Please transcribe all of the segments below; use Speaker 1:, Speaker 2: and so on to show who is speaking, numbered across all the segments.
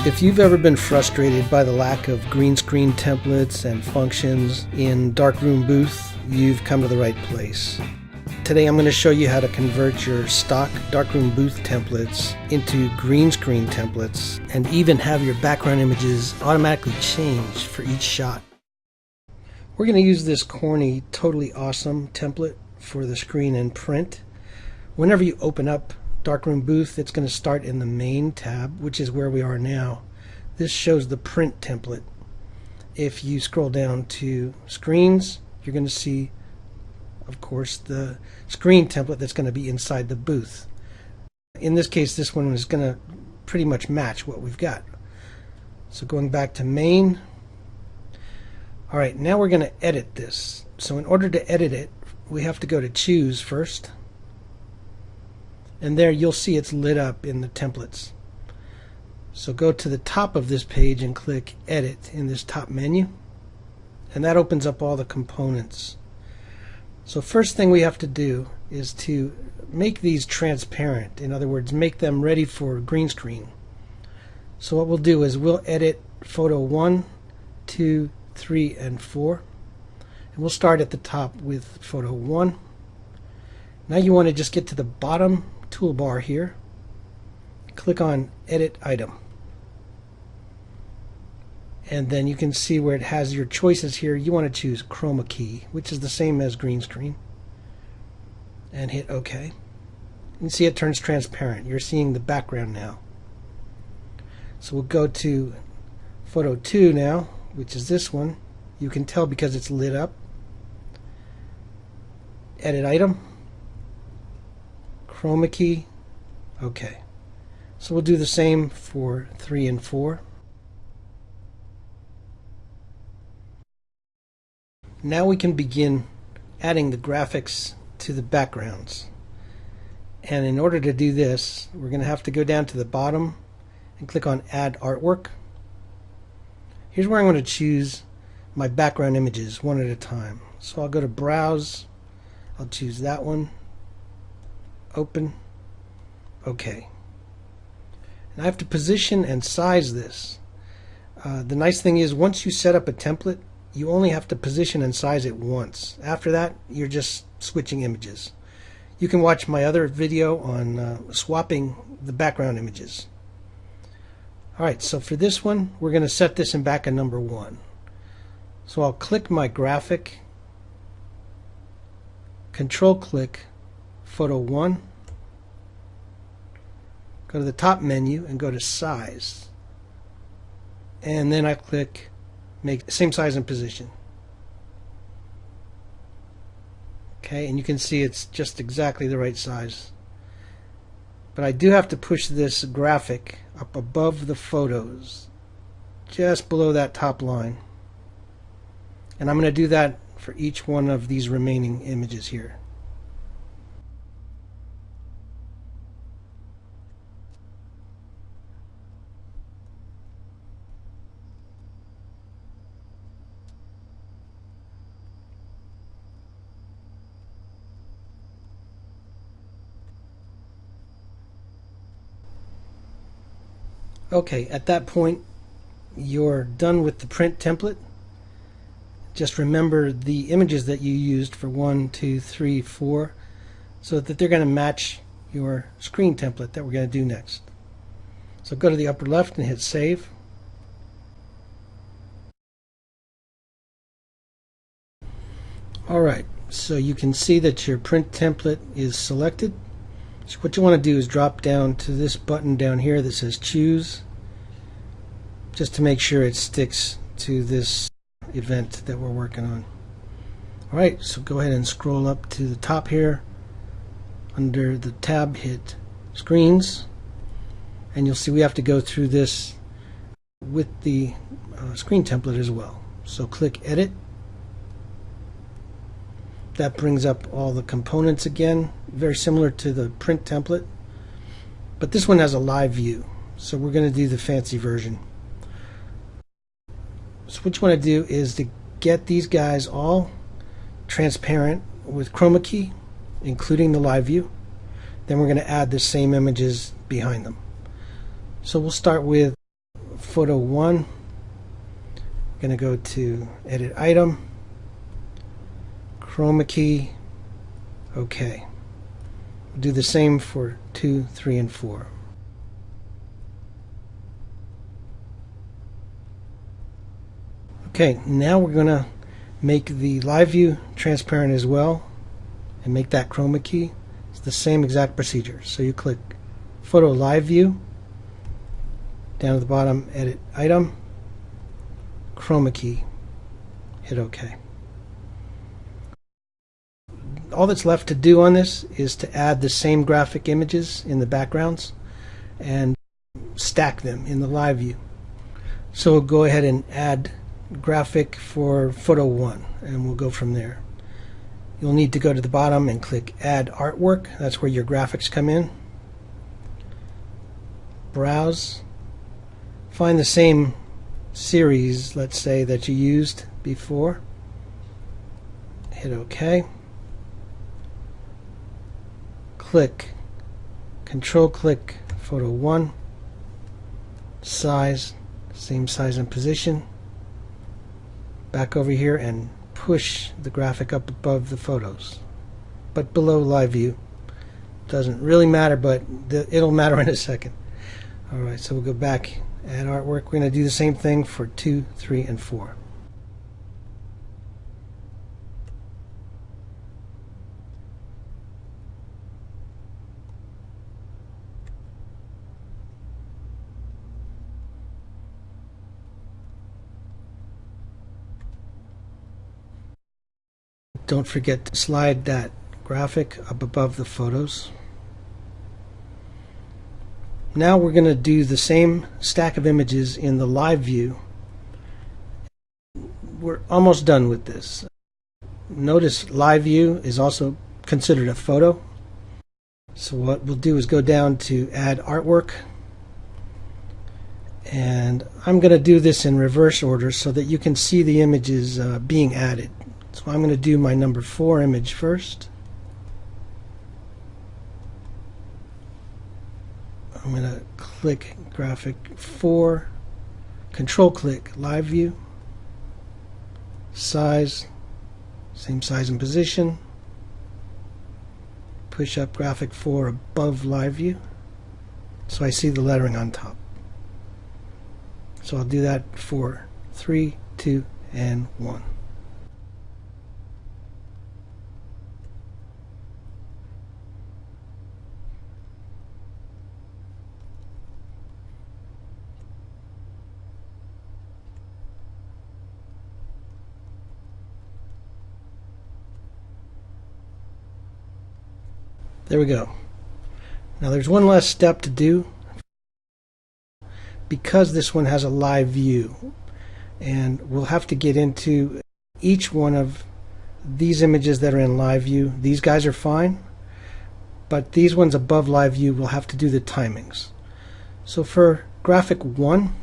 Speaker 1: If you've ever been frustrated by the lack of green screen templates and functions in Darkroom Booth, you've come to the right place. Today I'm going to show you how to convert your stock Darkroom Booth templates into green screen templates and even have your background images automatically change for each shot. We're going to use this corny, totally awesome template for the screen and print. Whenever you open up Darkroom Booth, it's going to start in the main tab, which is where we are now. This shows the print template. If you scroll down to screens, you're going to see, of course, the screen template that's going to be inside the booth. In this case, this one is going to pretty much match what we've got. So going back to main. Alright, now we're going to edit this. So in order to edit it, we have to go to choose first. And there you'll see it's lit up in the templates. So go to the top of this page and click edit in this top menu, and that opens up all the components. So first thing we have to do is to make these transparent. In other words, make them ready for green screen. So what we'll do is we'll edit photo 1, 2, 3, and 4, and we'll start at the top with photo 1. Now you want to just get to the bottom toolbar here, click on edit item, and then you can see where it has your choices here. You want to choose chroma key, which is the same as green screen, and hit OK. You can see it turns transparent. You're seeing the background now. So we'll go to photo 2 now, which is this one. You can tell because it's lit up. Edit item, chroma key, OK. So we'll do the same for 3 and 4. Now we can begin adding the graphics to the backgrounds. And in order to do this, we're going to have to go down to the bottom and click on Add Artwork. Here's where I'm going to choose my background images one at a time. So I'll go to Browse, I'll choose that one, Open, OK. And I have to position and size this. The nice thing is, once you set up a template, you only have to position and size it once. After that, you're just switching images. You can watch my other video on swapping the background images. Alright, so for this one, we're going to set this in back at number 1. So I'll click my graphic, Control click photo 1, go to the top menu and go to size, and then I click make same size and position. Okay, and you can see it's just exactly the right size. But I do have to push this graphic up above the photos, just below that top line. And I'm going to do that for each one of these remaining images here. Okay, at that point you're done with the print template. Just remember the images that you used for 1, 2, 3, 4 so that they're going to match your screen template that we're going to do next. So go to the upper left and hit Save. Alright, so you can see that your print template is selected. So what you want to do is drop down to this button down here that says Choose, just to make sure it sticks to this event that we're working on. Alright, so go ahead and scroll up to the top here. Under the tab, hit Screens, and you'll see we have to go through this with the screen template as well. So click Edit. That brings up all the components again, very similar to the print template, but this one has a live view, so we're going to do the fancy version. So what you want to do is to get these guys all transparent with chroma key, including the live view. Then we're going to add the same images behind them. So we'll start with photo 1. I'm going to go to edit item, chroma key, OK. We'll do the same for 2, 3, and 4. Okay, now we're going to make the live view transparent as well and make that chroma key. It's the same exact procedure. So you click Photo Live View, down at the bottom, edit item, chroma key, hit OK. All that's left to do on this is to add the same graphic images in the backgrounds and stack them in the live view. So we'll go ahead and add graphic for photo 1 and we'll go from there. You'll need to go to the bottom and click Add Artwork. That's where your graphics come in. Browse. Find the same series, let's say, that you used before. Hit OK. Control click photo 1. Size, same size and position. Back over here and push the graphic up above the photos, but below live view. Doesn't really matter, but it'll matter in a second. Alright, so we'll go back, add artwork. We're going to do the same thing for 2, 3, and 4. Don't forget to slide that graphic up above the photos. Now we're going to do the same stack of images in the live view. We're almost done with this. Notice live view is also considered a photo. So what we'll do is go down to add artwork. And I'm going to do this in reverse order so that you can see the images being added. So I'm going to do my number 4 image first. I'm going to click graphic 4, control click live view, size, same size and position, push up graphic 4 above live view so I see the lettering on top. So I'll do that for 3, 2, and 1. There we go. Now there's one last step to do because this one has a live view, and we'll have to get into each one of these images that are in live view. These guys are fine, but these ones above live view we'll have to do the timings. So for graphic 1,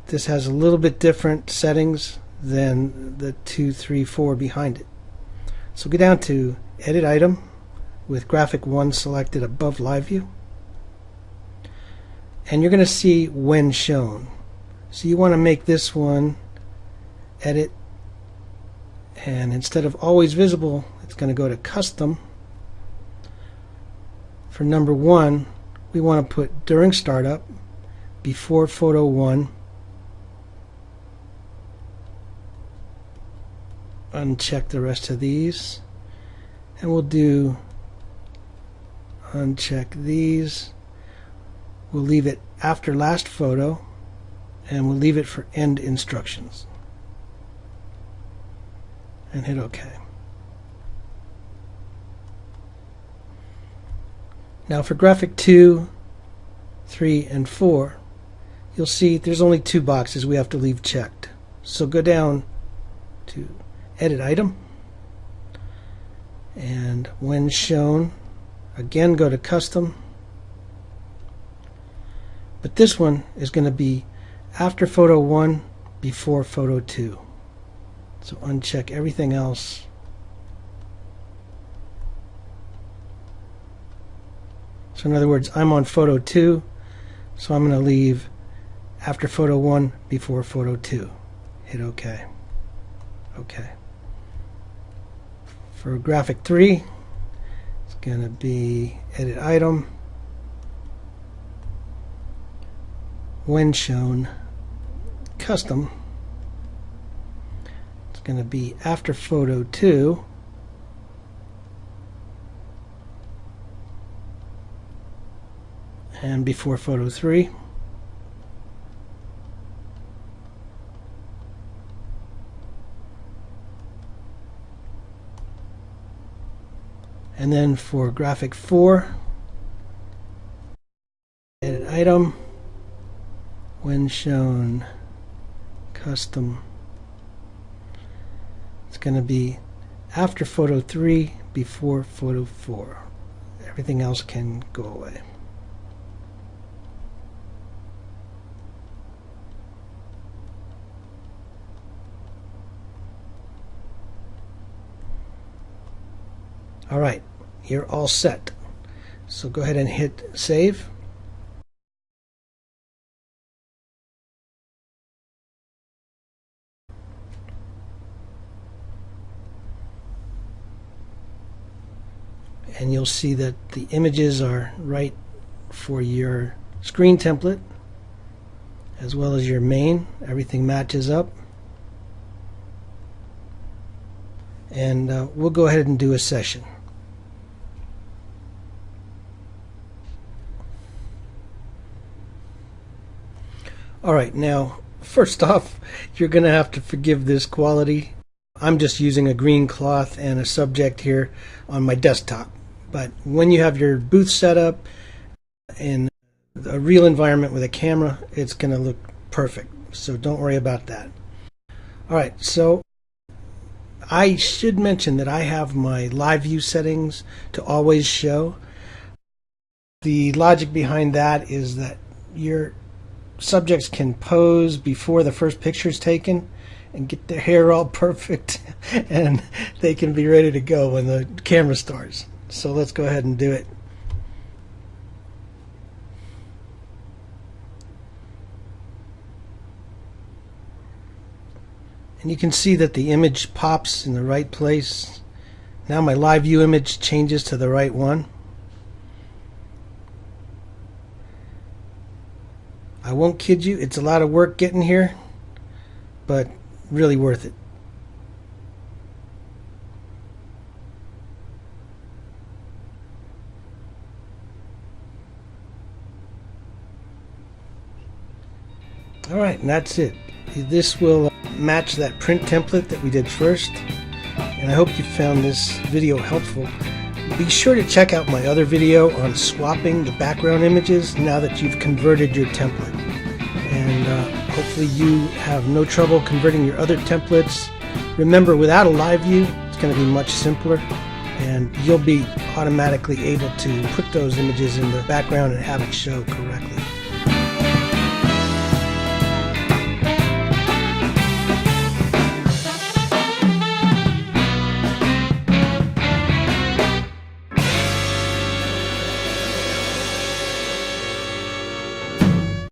Speaker 1: this has a little bit different settings than the 2, 3, 4 behind it. So go down to edit item with graphic 1 selected above live view, and you're going to see when shown. So you want to make this one edit, and instead of always visible, it's going to go to custom. For number 1, we want to put during startup, before photo 1, uncheck the rest of these, and we'll do uncheck these. We'll leave it after last photo, and we'll leave it for end instructions, and hit OK. Now for graphic 2, 3, and 4, you'll see there's only 2 boxes we have to leave checked. So go down to edit item, and when shown, again go to custom, but this one is going to be after photo 1, before photo 2. So uncheck everything else, so in other words, I'm on photo 2, so I'm going to leave after photo 1, before photo 2. Hit OK. OK. For graphic 3, it's going to be edit item, when shown, custom. It's going to be after photo 2, and before photo 3. And then for graphic 4, edit item, when shown, custom. It's going to be after photo 3, before photo 4. Everything else can go away. Alright, you're all set. So go ahead and hit save. And you'll see that the images are right for your screen template as well as your main. Everything matches up. And we'll go ahead and do a session. Alright, now first off, you're going to have to forgive this quality. I'm just using a green cloth and a subject here on my desktop. But when you have your booth set up in a real environment with a camera, it's going to look perfect. So don't worry about that. Alright, so I should mention that I have my live view settings to always show. The logic behind that is that your subjects can pose before the first picture is taken and get their hair all perfect and they can be ready to go when the camera starts. So let's go ahead and do it. And you can see that the image pops in the right place. Now my live view image changes to the right one. I won't kid you, it's a lot of work getting here, but really worth it. Alright, and that's it. This will match that print template that we did first, and I hope you found this video helpful. Be sure to check out my other video on swapping the background images now that you've converted your template. And hopefully you have no trouble converting your other templates. Remember, without a live view, it's going to be much simpler, and you'll be automatically able to put those images in the background and have it show correctly.